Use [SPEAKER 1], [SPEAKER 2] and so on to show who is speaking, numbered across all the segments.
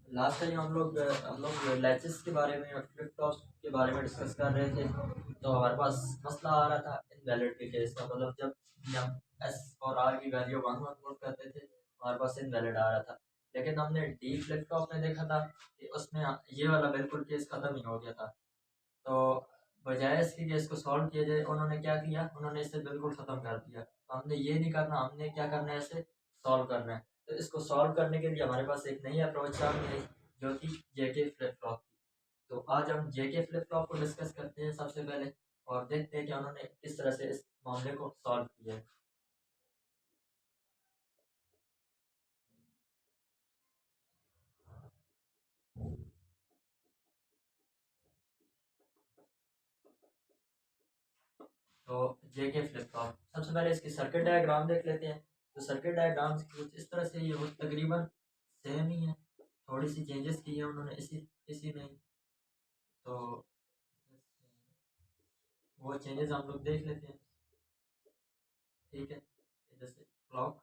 [SPEAKER 1] Last time हम लोग latches के बारे में, फ्लिप फ्लॉप्स के बारे में डिस्कस कर रहे थे। तो हमारे पास मसला आ रहा था इनवैलिड के केस का, मतलब जब हम एस और आर की वैल्यू वन वन पुट करते थे हमारे पास इनवैलिड आ रहा था। लेकिन हमने डी फ्लिप फ्लॉप में देखा था कि उसमें ये वाला बिल्कुल केस ख़त्म ही हो गया था। तो बजाय इसके केस को सॉल्व किया जाए, उन्होंने क्या किया, उन्होंने इसे बिल्कुल ख़त्म कर दिया। तो हमने ये नहीं करना, हमने क्या करना है, इसे सॉल्व करना है। तो इसको सॉल्व करने के लिए हमारे पास एक नई अप्रोच सामने आई, जो कि जेके फ्लिप फ्लॉप की। तो आज हम जेके फ्लिप फ्लॉप को डिस्कस करते हैं सबसे पहले, और देखते हैं कि उन्होंने किस तरह से इस मामले को सॉल्व किया है। तो जेके फ्लिप फ्लॉप, सबसे पहले इसकी सर्किट डायग्राम देख लेते हैं। तो सर्किट डायग्राम कुछ इस तरह से, ये वो तकरीबन सेम ही है, थोड़ी सी चेंजेस की है उन्होंने इसी इसी में ही। तो वो चेंजेस हम लोग देख लेते हैं। ठीक है, इधर से क्लॉक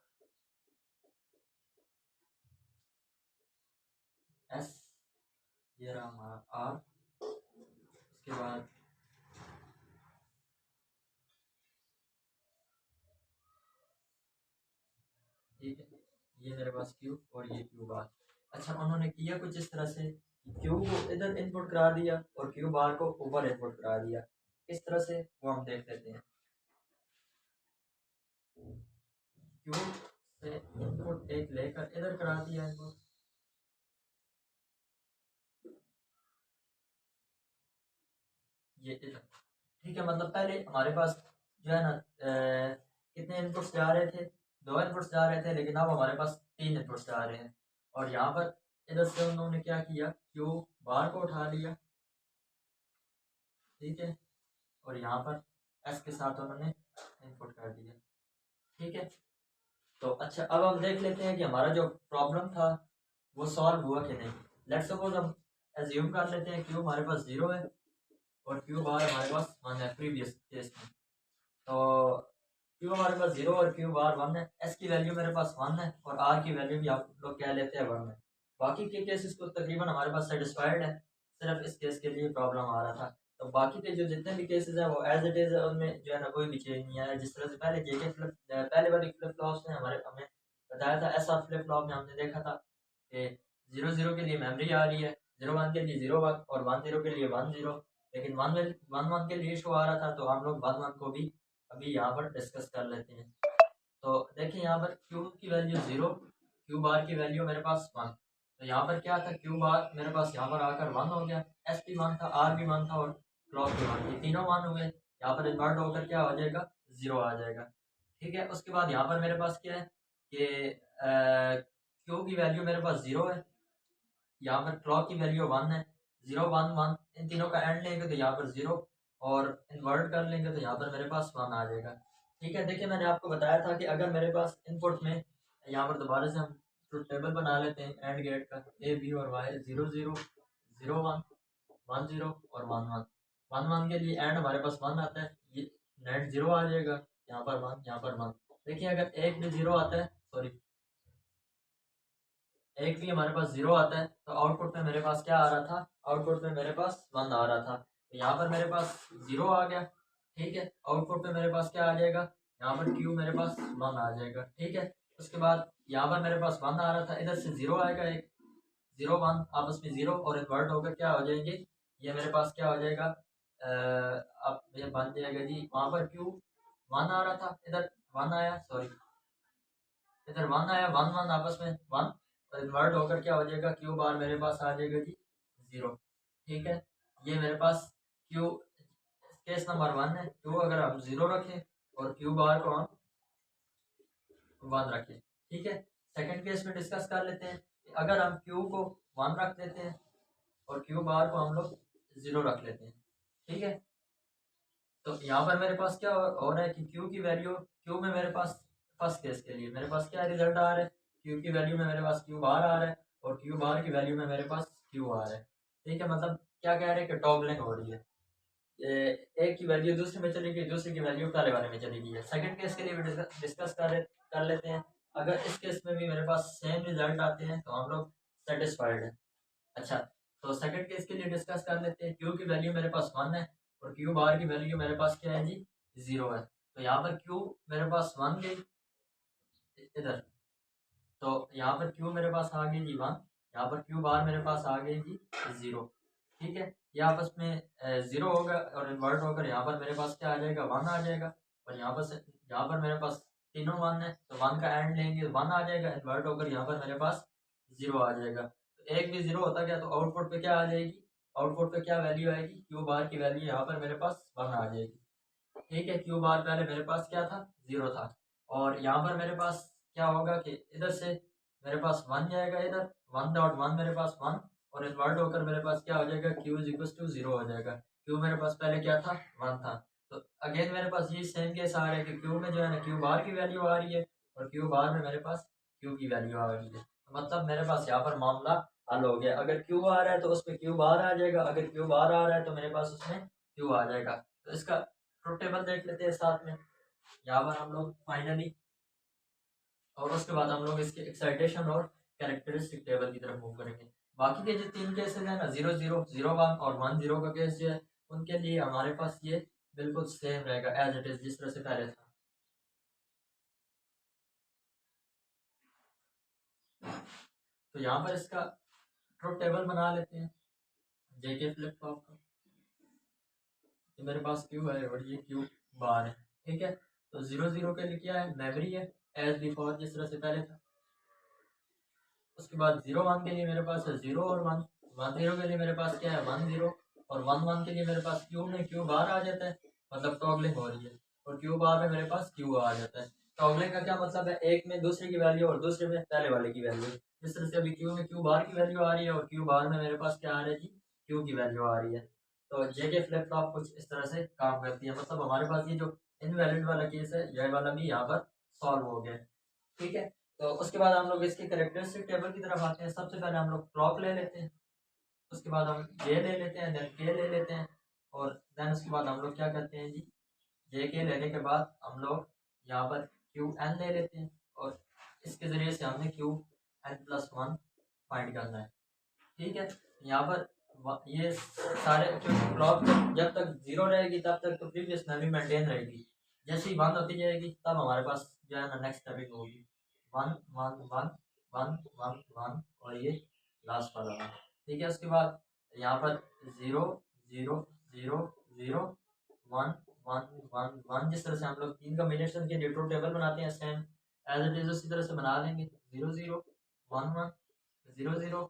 [SPEAKER 1] एस, ये रहा हमारा आर, उसके बाद ठीक है, ये मेरे पास क्यू और ये क्यू बार। अच्छा, उन्होंने किया कुछ इस तरह से, क्यू को इधर इनपुट करा दिया और क्यू बार को ऊपर इनपुट करा दिया। किस तरह से वो हम देख लेते हैं। क्यू से इनपुट एक लेकर इधर करा दिया इनपुट, ये इधर। ठीक है, मतलब पहले हमारे पास जो है ना कितने इनपुट्स जा रहे थे, दो इनपुट्स जा रहे थे, लेकिन अब हमारे पास तीन इनपुट्स जा रहे हैं। और यहाँ पर इधर से उन्होंने क्या किया, क्यू बार को उठा लिया। ठीक है, और यहाँ पर एस के साथ उन्होंने इनपुट कर दिया। ठीक है, तो अच्छा, अब हम देख लेते हैं कि हमारा जो प्रॉब्लम था वो सॉल्व हुआ कि नहीं। लेट्स सपोज हम एज्यूम कर लेते हैं क्यू हमारे पास जीरो है और क्यू बार हमारे पास वन है प्रीवियस केस में। तो क्यू हमारे पास जीरो और क्यू बार वन है, एस की वैल्यू मेरे पास वन है और आर की वैल्यू भी आप लोग कह लेते हैं वन है। बाकी के केसेस को तकरीबन हमारे पास सेटिस्फाइड है, सिर्फ इस केस के लिए प्रॉब्लम आ रहा था। तो बाकी के जो जितने भी केसेस हैं वो एज इट इज है, उनमें जो है ना कोई भी चेंज नहीं आया। जिस तरह से पहले जेके फ्लिप, पहले वाली फ्लिप फ्लॉप्स में हमें बताया था, ऐसा फ्लिप फ्लॉप में हमने देखा था कि जीरो जीरो के लिए मेमोरी आ रही है, जीरो वन के लिए जीरो वन और वन जीरो के लिए वन जीरो। लेकिन वन वन के लिए इशू आ रहा था, तो हम लोग वन वन को भी अभी यहाँ पर डिस्कस कर लेते हैं। तो देखिए, यहाँ पर क्यू की वैल्यू जीरो, क्यू बार की वैल्यू मेरे पास वन। तो यहाँ पर क्या था, क्यू बार मेरे पास यहाँ पर आकर वन हो गया, एस भी वन था, आर भी वन था और क्लॉक भी वन, ये तीनों वन हुए। यहाँ पर इन्वर्ट होकर क्या हो जाएगा, जीरो आ जाएगा। ठीक है, उसके बाद यहाँ पर मेरे पास क्या है कि क्यू की वैल्यू मेरे पास जीरो है, यहाँ पर क्लॉक की वैल्यू वन है, जीरो वन वन, इन तीनों का एंड लेंगे तो यहाँ पर जीरो, और इन्वर्ट कर लेंगे तो यहाँ पर मेरे पास वन आ जाएगा। ठीक है, देखिए मैंने आपको बताया था कि अगर मेरे पास इनपुट में, यहाँ पर दोबारा से हम ट्रुथ टेबल बना लेते हैं एंड गेट का, ए बी और Y, zero zero, zero one, one zero और वन वन। वन वन के लिए एंड हमारे पास वन आता है, ये नेट जीरो आ जाएगा, यहाँ पर वन, यहाँ पर वन। देखिए, अगर एक भी जीरो आता है, सॉरी, एक भी हमारे पास जीरो आता है, तो आउटपुट में मेरे पास क्या आ रहा था, आउटपुट में मेरे पास वन आ रहा था। तो यहाँ पर मेरे पास जीरो आ गया। ठीक है, आउटपुट में मेरे पास क्या आ जाएगा, यहाँ पर क्यू मेरे पास वन आ जाएगा। ठीक है, उसके बाद यहाँ पर मेरे पास वन आ रहा था, इधर से जीरो आएगा, एक जीरो वन आपस में जीरो और इन्वर्ट होकर क्या हो जाएंगे, ये मेरे पास क्या हो जाएगा, अब ये बन जाएगा जी, वहाँ पर क्यू वन आ रहा था, इधर वन आया, सॉरी, इधर वन आया, वन वन आपस में वन, और इन्वर्ट होकर क्या हो जाएगा, क्यू बार मेरे पास आ जाएगा जी जीरो। ठीक है, ये मेरे पास क्यू, केस नंबर वन है, क्यू अगर हम जीरो रखें और क्यू बार को हम वन रखें। ठीक है, सेकंड केस में डिस्कस कर लेते हैं कि अगर हम क्यू को वन रख देते हैं और क्यू बार को हम लोग जीरो रख लेते हैं। ठीक है, तो यहाँ पर मेरे पास क्या हो रहा है कि क्यू की वैल्यू, क्यू में मेरे पास फर्स्ट केस के लिए मेरे पास क्या रिजल्ट आ रहा है, क्यू की वैल्यू में मेरे पास क्यू बार आ रहा है और क्यू बार की वैल्यू में मेरे पास क्यू आ रहा है। ठीक है, मतलब क्या कह रहे हैं कि टॉगलिंग हो रही है, एक की वैल्यू दूसरे में चली गई, दूसरे की वैल्यू पहले वाले में चली गई है। सेकंड केस के लिए भी डिस्कस कर लेते हैं। अगर इस केस में भी मेरे पास सेम रिजल्ट आते हैं तो हम लोग सेटिस्फाइड है। अच्छा, तो सेकंड केस के लिए डिस्कस कर लेते हैं। क्यू की वैल्यू मेरे पास 1 है और क्यू बार की वैल्यू मेरे पास क्या है जी, 0 है। तो यहाँ पर क्यू मेरे पास 1 गई इधर, तो यहाँ पर क्यू मेरे पास आ गई जी 1, यहाँ पर क्यू बार मेरे पास आ गई जी 0। ठीक है, ये आपस में 0 होगा और इन्वर्ट होकर यहाँ पर मेरे पास क्या आ जाएगा, 1 आ जाएगा। और यहाँ पर से यहाँ पर मेरे पास तीनों 1 है, तो 1 का एंड लेंगे 1 आ जाएगा, इन्वर्ट होकर यहाँ पर मेरे पास 0 आ जाएगा। तो एक भी 0 होता गया तो आउटपुट पे क्या आ जाएगी, आउटपुट पे क्या वैल्यू आएगी, क्यू बार की वैल्यू यहाँ पर मेरे पास 1 आ जाएगी। ठीक है, क्यू बार पहले मेरे पास क्या था, 0 था। और यहाँ पर मेरे पास क्या होगा कि इधर से मेरे पास 1 जाएगा, इधर 1.1 मेरे पास 1, और इन्वर्ट होकर मेरे पास क्या हो जाएगा, क्यू इज इक्वल टू 0 हो जाएगा। क्यू मेरे पास पहले क्या था, 1 था। तो अगेन मेरे पास ये सेम केस आ रहा है कि क्यू में जो है ना क्यू बार की वैल्यू आ रही है और क्यू बार में मेरे पास क्यू की वैल्यू आ रही है। तो मतलब मेरे पास यहाँ पर मामला हल हो गया। अगर क्यू आ रहा है तो उसमें क्यू बार आ जाएगा, अगर क्यू बार आ रहा है तो मेरे पास उसमें क्यू आ जाएगा। तो इसका ट्रुथ टेबल देख लेते हैं साथ में यहाँ पर हम लोग फाइनली, और उसके बाद हम लोग इसके एक्साइटेशन और कैरेक्टरिस्टिक टेबल की तरफ मूव करेंगे। बाकी के जो 3 केसेस हैं ना, 0 0 0 1 और 1 0 का केस जो है, उनके लिए हमारे पास ये बिल्कुल सेम रहेगा एज इट इज जिस तरह से पहले था। तो यहाँ पर इसका ट्रुथ टेबल बना लेते हैं जेके फ्लिप फ्लॉप का। तो मेरे पास क्यू है और ये क्यू बार है। ठीक है, तो 0 0 के लिए क्या है, मेमोरी है एज बिफोर जिस तरह से पहले था। उसके बाद 0 1 के लिए मेरे पास है 0 और 1, 1 0 के लिए मेरे पास क्या है 1 0, और 1 1 के लिए मेरे पास क्यू में क्यू बार आ जाता है, मतलब टॉगलिंग हो रही है, और क्यू बार में मेरे पास क्यू आ जाता है। टॉगलिंग का क्या मतलब है, एक में दूसरे की वैल्यू और दूसरे में पहले वाले की वैल्यू। जिस तरह से अभी क्यू में क्यू बार की वैल्यू आ रही है और क्यू बार में मेरे पास क्या आ रहा है जी, क्यू की वैल्यू आ रही है। तो जेके फ्लिप फ्लॉप कुछ इस तरह से काम करती है। मतलब हमारे पास ये जो इनवैलिड वाला केस है, यह वाला भी यहाँ पर सॉल्व हो गया। ठीक है, तो उसके बाद हम लोग इसके कैरेक्टरिस्टिक टेबल की तरफ आते हैं। सबसे पहले हम लोग क्लॉक ले लेते हैं, उसके बाद हम जे ले लेते हैं, देन के ले लेते हैं, और देन उसके बाद हम लोग क्या करते हैं जी, जे के लेने के बाद हम लोग यहाँ पर क्यू एन ले लेते हैं, और इसके ज़रिए से हमने क्यू एन प्लस 1 फाइंड करना है। ठीक है, यहाँ पर ये सारे क्योंकि क्लॉक जब तक 0 रहेगी तब तक तो प्रीवियस मेमोरी मेंटेन रहेगी। जैसे ही 1 होती जाएगी तब हमारे पास जो है ना नेक्स्ट स्टेपिंग होगी 1 1 1 1 1 1 और ये लास्ट वाला 1। ठीक है, उसके बाद यहाँ पर 0 0 0 0 1 1 1 1 जिस तरह से हम लोग 3 कॉम्बिनेशन के ट्रुथ टेबल बनाते हैं सेम एज इट इज उसी तरह से बना लेंगे। 0 0 1 1 0 0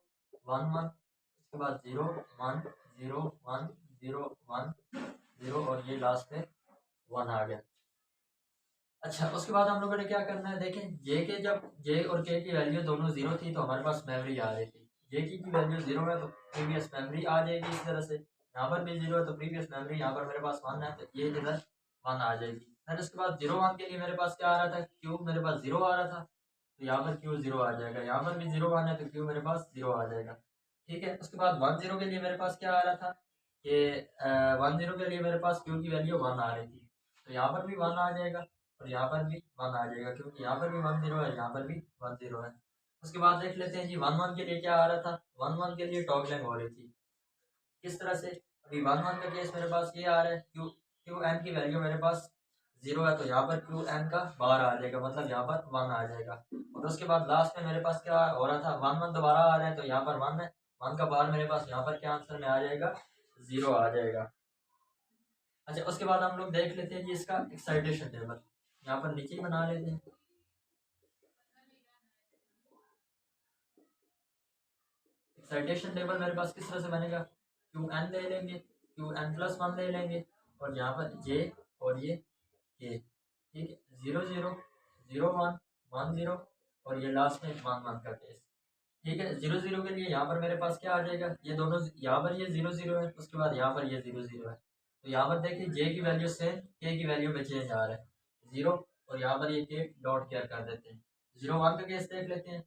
[SPEAKER 1] 1 1, उसके बाद 0 1 0 1 0 1 0 और ये लास्ट में 1 आ गया। अच्छा, उसके बाद हम लोगों ने क्या करना है, देखें जे के जब जे और के की वैल्यू दोनों 0 थी तो हमारे पास मेमोरी आ रही थी। जे की वैल्यू 0 है तो प्रीवियस मेमोरी आ जाएगी। इस तरह से यहाँ पर भी 0 है तो प्रीवियस मेमोरी, यहाँ पर मेरे पास 1 है तो ये इधर 1 आ जाएगी। फिर उसके बाद 0 1 के लिए मेरे पास क्या आ रहा था, क्यू मेरे पास 0 आ रहा था, तो यहाँ पर क्यू 0 आ जाएगा। यहाँ पर भी 0 1 है तो क्यू मेरे पास 0 आ जाएगा। ठीक है, उसके बाद 1 0 के लिए मेरे पास क्या आ रहा था कि 1 0 के लिए मेरे पास क्यू की वैल्यू 1 आ रही थी, तो यहाँ पर भी 1 आ जाएगा और यहाँ पर भी 1 आ जाएगा, क्योंकि यहाँ पर भी 1 0 है, यहाँ पर भी 1 0 है। उसके बाद देख लेते हैं जी 1 1 के लिए क्या आ रहा था, 1 1 के लिए टॉगलिंग हो रही थी। किस तरह से, अभी 1 1 का केस मेरे पास ये आ रहा है, क्यू क्यू एन की वैल्यू मेरे पास 0 है तो यहाँ पर क्यू एन का बार आ जाएगा, मतलब यहाँ पर 1 आ जाएगा। और उसके बाद लास्ट में मेरे पास क्या हो रहा था, 1 1 दोबारा आ रहा है तो यहाँ पर 1 है, 1 का बार मेरे पास यहाँ पर क्या आंसर में आ जाएगा, 0 आ जाएगा। अच्छा, उसके बाद हम लोग देख लेते हैं जी इसका एक्साइटेशन टेबल, यहाँ पर नीचे ही बना लेते हैं। एक्साइटेशन टेबल मेरे पास किस तरह से बनेगा, क्यू एन ले लेंगे, क्यू एन प्लस 1 ले लेंगे, और यहाँ पर जे और ये के। ठीक है, 0 0 0 1 1 0 और ये लास्ट में 1 1 का केस। ठीक है, 0 0 के लिए यहाँ पर मेरे पास क्या आ जाएगा, ये दोनों यहाँ पर ये 0 0 है, उसके बाद यहाँ पर ये 0 0 है, तो यहाँ पर देखिए जे की वैल्यू से के की वैल्यू में चेंज आ रहा है 0, और यहाँ पर ये के डॉट केयर कर देते हैं। 0 1 का केस देख लेते हैं,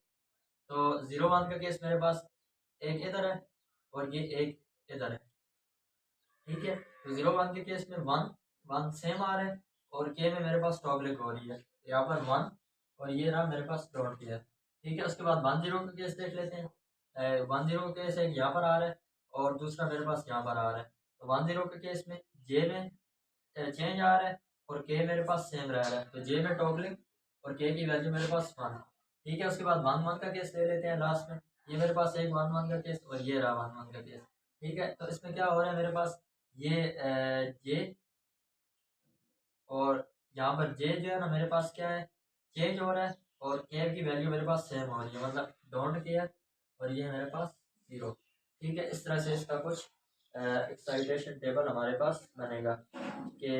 [SPEAKER 1] तो 0 1 का केस मेरे पास एक इधर है और ये एक इधर है। ठीक है, तो 0 1 के केस में 1 1 सेम आ रहा है और के में मेरे पास टॉगलिंग हो रही है, तो यहाँ पर 1 और ये रहा मेरे पास डॉट केयर। ठीक है, उसके बाद 1 0 का केस देख लेते हैं, 10 का केस एक यहाँ पर आ रहा है और दूसरा मेरे पास यहाँ पर आ रहा है। तो 10 के केस में जे में चेंज आ रहा है और के मेरे पास सेम रह रहा है, तो जे में टॉगलिंग और के की वैल्यू मेरे पास 1। ठीक है, उसके बाद 1 1 का केस ले लेते हैं लास्ट में। ये मेरे पास एक 1 1 का केस और ये रहा 1 1 का केस। ठीक है, तो इसमें क्या हो रहा है मेरे पास ये जे और यहाँ पर जे जो है ना मेरे पास क्या है चेंज हो रहा है और के की वैल्यू मेरे पास सेम हो रही है, मतलब डोंट केयर और ये मेरे पास 0। ठीक है, इस तरह से इसका कुछ एक्साइटेशन टेबल हमारे पास बनेगा कि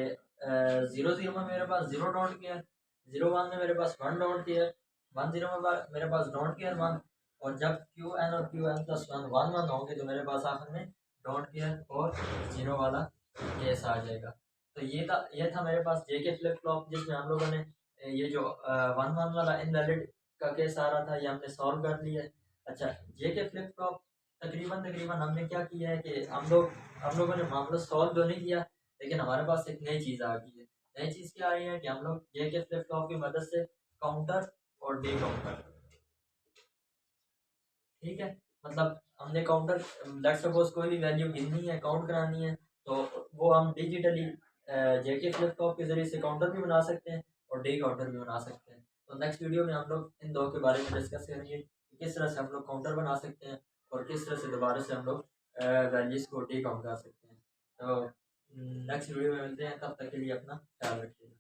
[SPEAKER 1] 0 0 में मेरे पास 0 डोंट केयर, 0 1 में मेरे पास 1 डोंट केयर, 1 0 में मेरे पास डोंट केयर 1, और जब क्यू एन और क्यू एन प्लस 1 1 1 होंगे तो मेरे पास आखिर में डोंट केयर और 0 वाला केस आ जाएगा। तो ये था मेरे पास जे के फ्लिप फ्लॉप, जिसमें हम लोगों ने ये जो 1 1 वाला इनवैलिड का केस आ रहा था ये हमने सॉल्व कर लिया है। अच्छा, जे के फ्लिप फ्लॉप तकरीबन तकरीबन हमने क्या किया है कि हम लोगों ने मामला सॉल्व तो नहीं किया, लेकिन हमारे पास एक नई चीज़ आ गई है। नई चीज़ क्या आई है कि हम लोग जे के फ्लिप फ्लॉप की मदद से काउंटर और डी काउंटर, ठीक है, मतलब हमने काउंटर लेट्स सपोज कोई भी वैल्यू गिननी है काउंट करानी है तो वो हम डिजिटली जेके फ्लिप फ्लॉप के जरिए से काउंटर भी बना सकते हैं और डी काउंटर भी बना सकते हैं। तो नेक्स्ट वीडियो में हम लोग इन दो के बारे में डिस्कस करेंगे कि किस तरह से हम लोग काउंटर बना सकते हैं और किस तरह से दोबारा से हम लोग वैल्यूज को डी काउंट कर सकते हैं। तो नेक्स्ट वीडियो में मिलते हैं, तब तक के लिए अपना ख्याल रखिएगा।